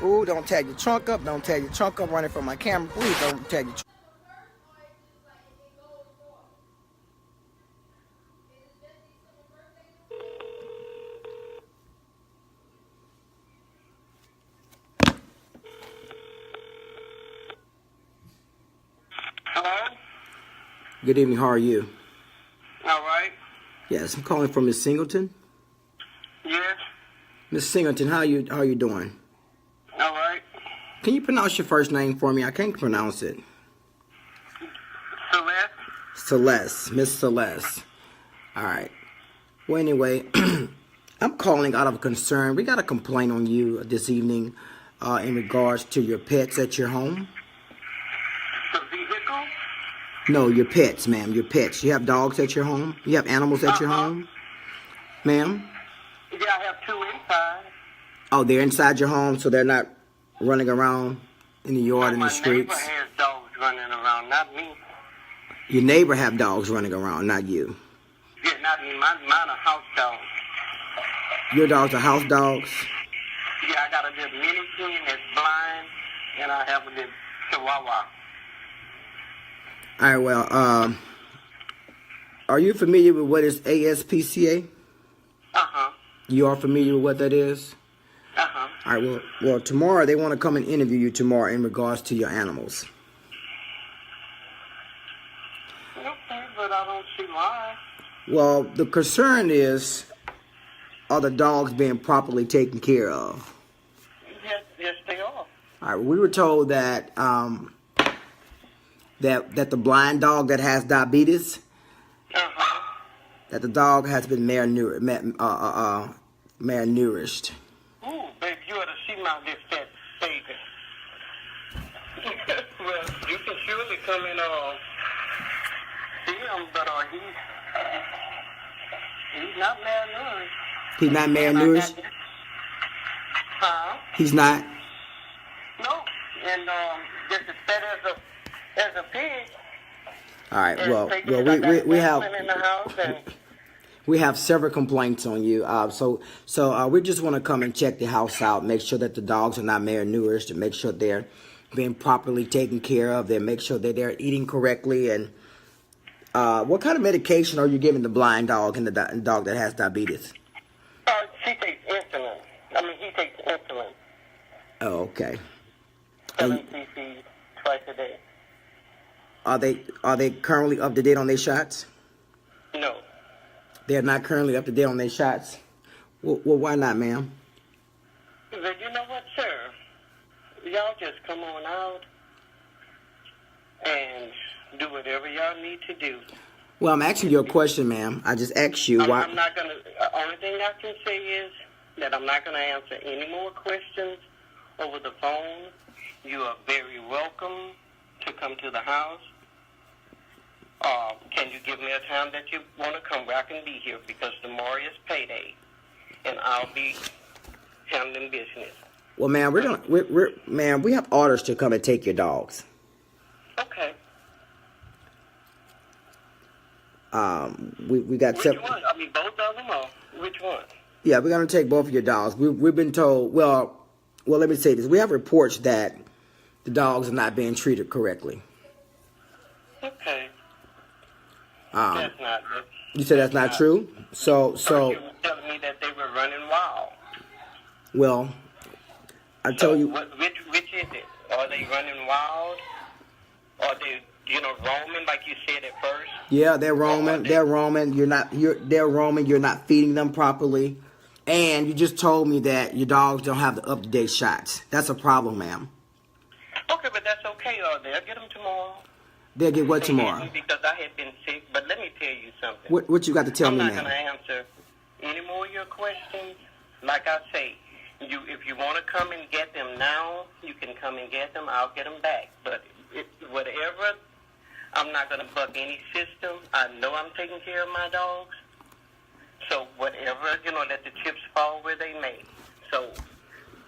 Ooh, don't tag your trunk up. Don't tag your trunk up. Running from my camera. Please don't tag your trunk. Hello? Good evening. How are you? All right. Yes, I'm calling from Miss Singleton. Yes. Miss Singleton, how you doing? All right. Can you pronounce your first name for me? I can't pronounce it. Celeste? Celeste. Miss Celeste. All right. Well, anyway, I'm calling out of concern. We got a complaint on you this evening in regards to your pets at your home. The vehicle? No, your pets, ma'am. Your pets. You have dogs at your home? You have animals at your home? Ma'am? Yeah, I have two inside. Oh, they're inside your home, so they're not running around in the yard, in the streets? My neighbor has dogs running around, not me. Your neighbor have dogs running around, not you. Yeah, not me. Mine are house dogs. Your dogs are house dogs? Yeah, I got a little mini coon that's blind, and I have a little chihuahua. All right, well, are you familiar with what is ASPCA? Uh-huh. You are familiar with what that is? Uh-huh. All right, well, tomorrow they want to come and interview you tomorrow in regards to your animals. Okay, but I don't see why. Well, the concern is, are the dogs being properly taken care of? Yes, they are. All right, we were told that that the blind dog that has diabetes, Uh-huh. that the dog has been malnourished. Ooh, baby, you ought to see my little fat baby. Well, you can surely come in see him, but he's not malnourished. He's not malnourished? Huh? He's not? No, and just as fat as a pig. All right, And well, we have in the house and we have several complaints on you. So we just want to come and check the house out, make sure that the dogs are not malnourished, and make sure they're being properly taken care of. Then make sure that they're eating correctly. And what kind of medication are you giving the blind dog and the dog that has diabetes? she takes insulin. He takes insulin. Oh, okay. 7 cc twice a day. Are they currently up to date on their shots? No. They're not currently up to date on their shots? Well, why not, ma'am? But you know what, sir? Y'all just come on out and do whatever y'all need to do. Well, I'm asking you a question, ma'am. I just asked you why. I'm not going to... only thing I can say is that I'm not going to answer any more questions over the phone. You are very welcome to come to the house. Can you give me a time that you want to come where I can be here? Because tomorrow is payday, and I'll be handling business. Well, ma'am, we have orders to come and take your dogs. Okay. We got Which one? Both of them, or which one? Yeah, we're gonna take both of your dogs. We've been told. Well, let me say this. We have reports that the dogs are not being treated correctly. Okay. That's not good. You said that's not true? So you were telling me that they were running wild. Well, I tell you. Which is it? Are they running wild? Are they, roaming like you said at first? Yeah, they're roaming. They're roaming. They're roaming. You're not feeding them properly, and you just told me that your dogs don't have the up-to-date shots. That's a problem, ma'am. Okay, but that's okay. They'll get them tomorrow. They'll get what tomorrow? Because I had been sick, but let me tell you something. What you got to tell me, ma'am? I'm not going to answer any more of your questions. Like I say, if you want to come and get them now, you can come and get them. I'll get them back. But whatever, I'm not going to buck any system. I know I'm taking care of my dogs. So whatever, let the chips fall where they may. So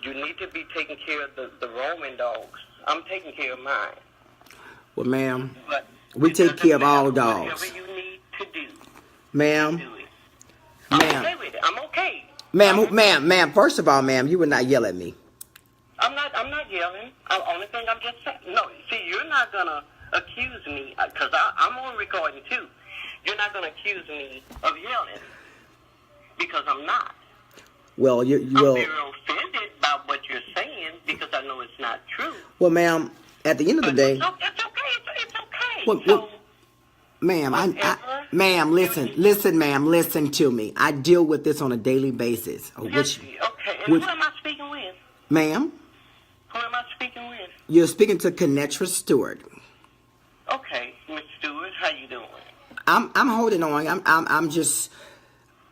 you need to be taking care of the roaming dogs. I'm taking care of mine. Well, ma'am, we take care of all dogs. Whatever you need to do, ma'am. do it. I'm okay with it. I'm okay. Ma'am, first of all, ma'am, you would not yell at me. I'm not yelling. Only thing I'm just saying. No, see, you're not gonna accuse me because I'm on recording too. You're not gonna accuse me of yelling because I'm not. Well, I'm very offended by what you're saying because I know it's not true. Well, ma'am, at the end of the day, it's okay. It's okay. Well, ma'am, ma'am, listen to me. I deal with this on a daily basis. Okay, and who am I speaking with? Ma'am? Who am I speaking with? You're speaking to Kenetra Stewart. Okay, Miss Stewart, how you doing? I'm holding on. I'm just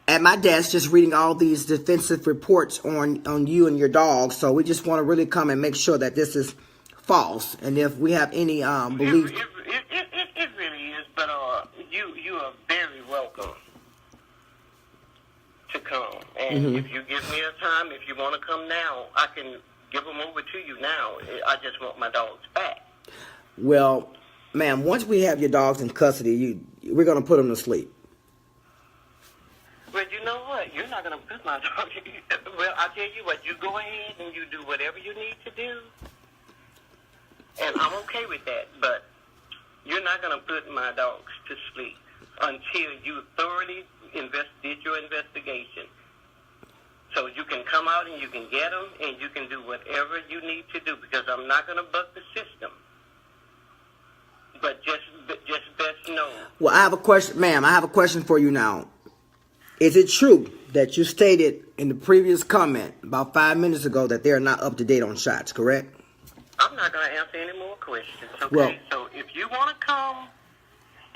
at my desk, just reading all these defensive reports on you and your dog. So we just want to really come and make sure that this is false, and if we have any belief. It really is, but you are very welcome to come. And if you give me a time, if you want to come now, I can give them over to you now. I just want my dogs back. Well, ma'am, once we have your dogs in custody, we're going to put them to sleep. Well, you know what? You're not going to put my dogs. Well, I tell you what. You go ahead and you do whatever you need to do, and I'm okay with that. But you're not going to put my dogs to sleep until you thoroughly did your investigation. So you can come out and you can get them, and you can do whatever you need to do, because I'm not going to buck the system. But just best know. Well, I have a question, ma'am. I have a question for you now. Is it true that you stated in the previous comment about 5 minutes ago that they are not up to date on shots, correct? I'm not going to answer any more questions, okay? Well, so if you want to come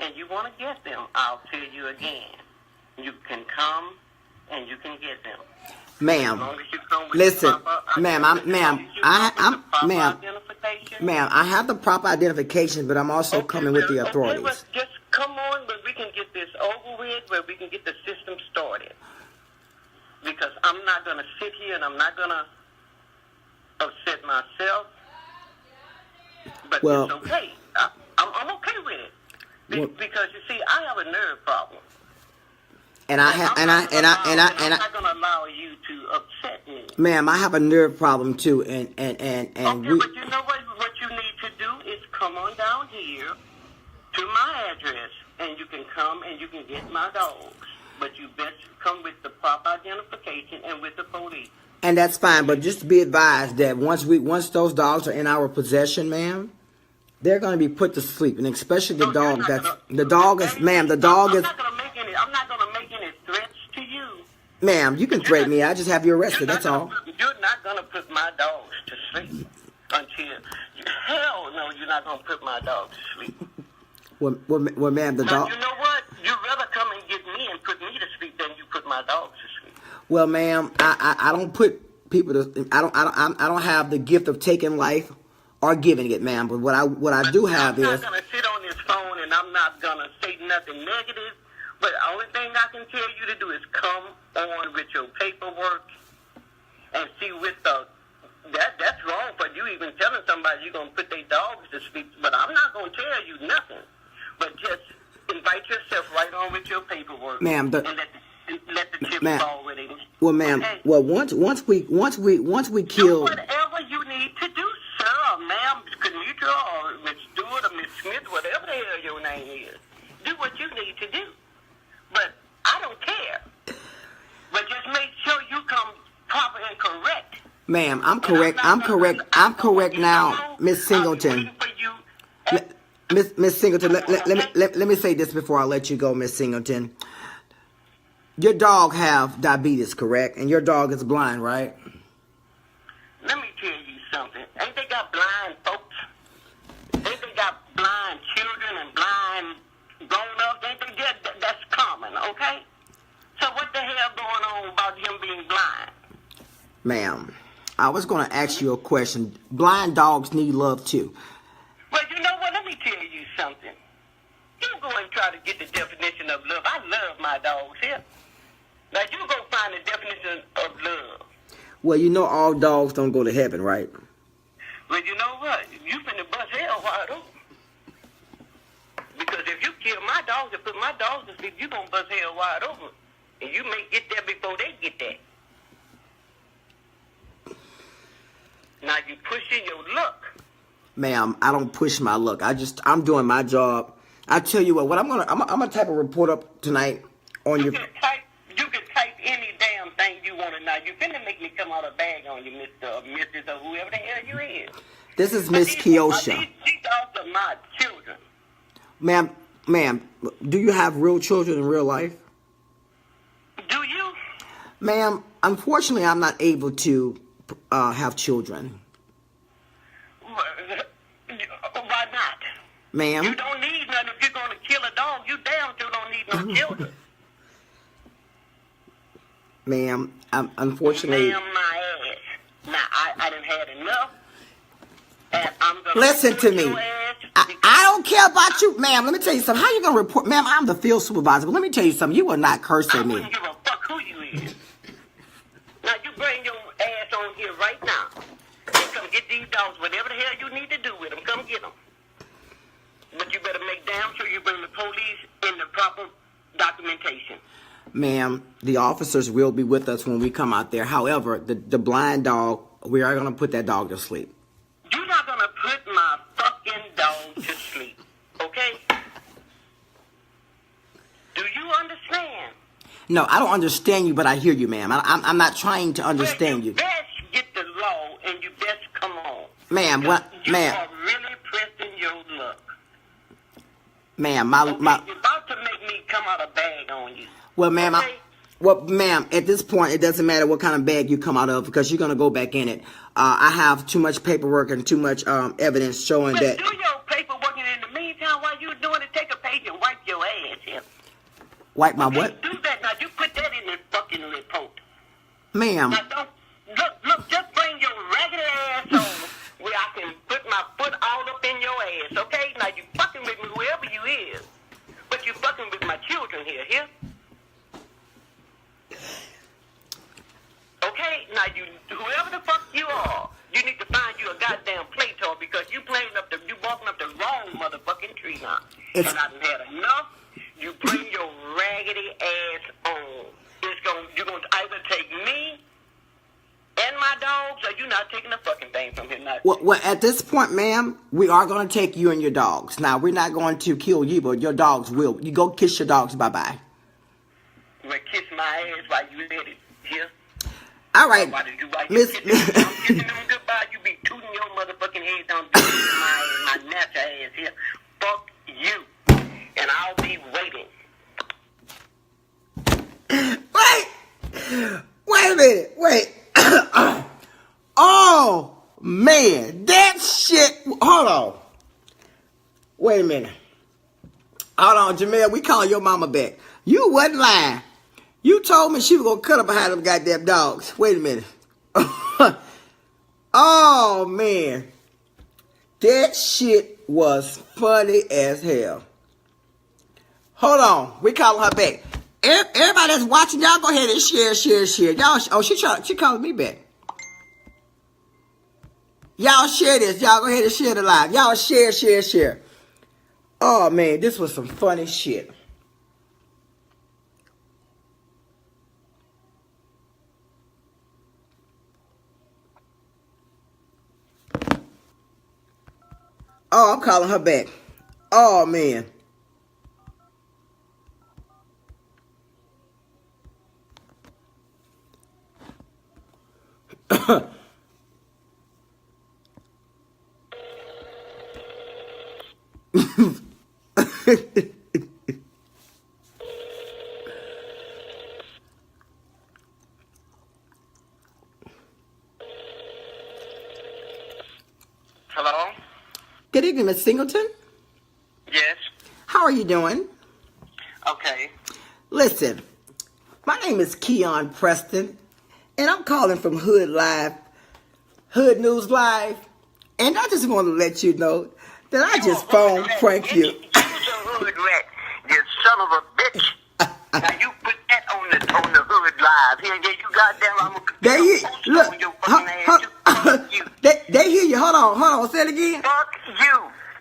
and you want to get them, I'll tell you again. You can come and you can get them. Ma'am, As long as you come with listen, the proper, ma'am, I have the proper identification, but I'm also coming with the authorities. Okay, but just come on, but we can get this over with, where we can get the system started. Because I'm not going to sit here and I'm not going to upset myself. But it's okay. I'm okay with it. Because you see, I have a nerve problem. And I'm not going to allow you to upset me. Ma'am, I have a nerve problem too, and okay, but you know what you need to do is come on down here to my address, and you can come and you can get my dogs. But you best come with the proper identification and with the police. And that's fine, but just be advised that once those dogs are in our possession, ma'am, they're going to be put to sleep, and especially the dog. I'm not going to make any threats to you. Ma'am, you can threaten me. I just have you arrested. That's all. You're not going to put my dogs to sleep until. Hell no, you're not going to put my dogs to sleep. Well, ma'am, the dog. You know what? You'd rather come and get me and put me to sleep than you put my dogs to sleep. Well, ma'am, I don't put people to. I don't have the gift of taking life or giving it, ma'am. But what I do have is. I'm not gonna sit on this phone and I'm not gonna say nothing negative. But the only thing I can tell you to do is come on with your paperwork and see with that's wrong for you even telling somebody you're gonna put their dogs to sleep. But I'm not gonna tell you nothing. But just invite yourself right on with your paperwork, ma'am. And let the chips fall with it. Well, ma'am. Okay. Well, once we kill. Do whatever you need to do, sir, ma'am, Kenetra or Miss Stewart or Miss Smith, whatever the hell your name is. Do what you need to do. But I don't care. But just make sure you come proper and correct. Ma'am, I'm correct. I'm correct now, Miss Singleton. Miss Singleton, let me say this before I let you go, Miss Singleton. Your dog have diabetes, correct? And your dog is blind, right? Let me tell you something. Ain't they got blind folks? Ain't they got blind children and blind grown-ups? That's common, okay? So what the hell going on about him being blind? Ma'am, I was going to ask you a question. Blind dogs need love, too. Well, you know what? Let me tell you something. You go and try to get the definition of love. I love my dogs here. Now, you go find the definition of love. Well, you know all dogs don't go to heaven, right? Well, you know what? You finna bust hell wide open. Because if you kill my dogs and put my dogs to sleep, you gonna bust hell wide open. And you may get there before they get there. Now you pushing your luck. Ma'am, I don't push my luck. I'm doing my job. I tell you what I'm gonna type a report up tonight on your. You can type any damn thing you want to. Now you finna make me come out a bag on you, Mr. or Mrs. or whoever the hell you is. This is Miss Keosha. These are my children. Ma'am, do you have real children in real life? Do you? Ma'am, unfortunately, I'm not able to have children. Why not? Ma'am? You don't need none. If you're going to kill a dog, you damn sure don't need no children. Ma'am, unfortunately... Ma'am, my ass. Now, I done had enough. And I'm gonna listen to me. I don't care about you. Ma'am, let me tell you something. How you going to report? Ma'am, I'm the field supervisor. But let me tell you something. You will not curse at me. I wouldn't give a fuck who you is. Now, you bring your ass on here right now. And come get these dogs. Whatever the hell you need to do with them, come get them. But you better make damn sure you bring the police in the proper documentation. Ma'am, the officers will be with us when we come out there. However, the blind dog, we are going to put that dog to sleep. You're not going to put my fucking dog to sleep, okay? Do you understand? No, I don't understand you, but I hear you, ma'am. I'm not trying to understand you. You best get the law and you best come on. Ma'am, what? You Ma'am. are really pressing your luck. Ma'am, You're about to make me come out a bag on you. Well, ma'am, okay? ma'am, at this point, it doesn't matter what kind of bag you come out of because you're going to go back in it. I have too much paperwork and too much evidence showing But that... do your paperwork, and in the meantime, while you're doing it, take a page and wipe your ass here. Wipe my what? Do that. Now, you put that in the fucking report. Ma'am. Now, don't... Look, just bring your raggedy ass over where I can put my foot all up in your ass, okay? Now, you fucking with me, whoever you is. But you fucking with my children here? Okay, now whoever the fuck you are, you need to find you a goddamn play toy because you walking up the wrong motherfucking tree now. And I done had enough. You bring your raggedy ass on. You're gonna either take me and my dogs, or you're not taking a fucking thing from here. Now. Well, at this point, ma'am, we are going to take you and your dogs. Now, we're not going to kill you, but your dogs will. You go kiss your dogs bye-bye. You want to kiss my ass while you at it here? All right, Miss. I'm kissing them goodbye. You be tooting your motherfucking head down my natural ass here. Fuck you, and I'll be waiting. Wait a minute. Wait. Oh, man. That shit. Hold on. Wait a minute. Hold on, Jamel. We call your mama back. You wasn't lying. You told me she was going to cut up behind them goddamn dogs. Wait a minute. Oh, man. That shit was funny as hell. Hold on. We calling her back. Everybody that's watching, y'all go ahead and share. Y'all, she calling me back. Y'all share this. Y'all go ahead and share the live. Y'all share. Oh, man, this was some funny shit. Oh, I'm calling her back. Oh, man. Hello? Good evening, Miss Singleton. Yes. How are you doing? Okay. Listen, my name is Keon Preston, and I'm calling from Hood News Live, and I just want to let you know that I just phone pranked you. You's a hood rat, you son of a bitch. Now you put that on the Hood Live. Here, you goddamn, I'm gonna They hear, look, on your fucking ass. Fuck you. they hear you. Hold on, say it again. Fuck you.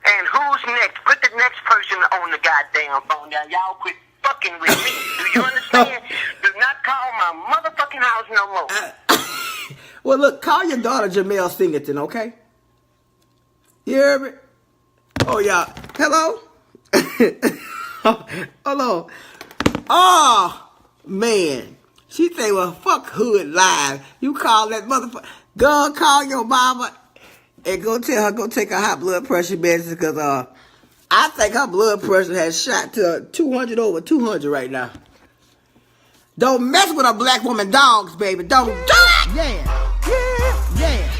And who's next? Put the next person on the goddamn phone. Now y'all quit fucking with me. Do you understand? Do not call my motherfucking house no more. Well, look, call your daughter Jamel Singleton, okay? You hear me? Oh, yeah. Hello? Hello. Oh, man. She say, well, fuck Hood Live. You call that motherfucker. Go call your mama and go tell her, go take her high blood pressure medicine because I think her blood pressure has shot to 200 over 200 right now. Don't mess with a black woman dogs, baby. Don't do it. Yeah. Yeah. Yeah.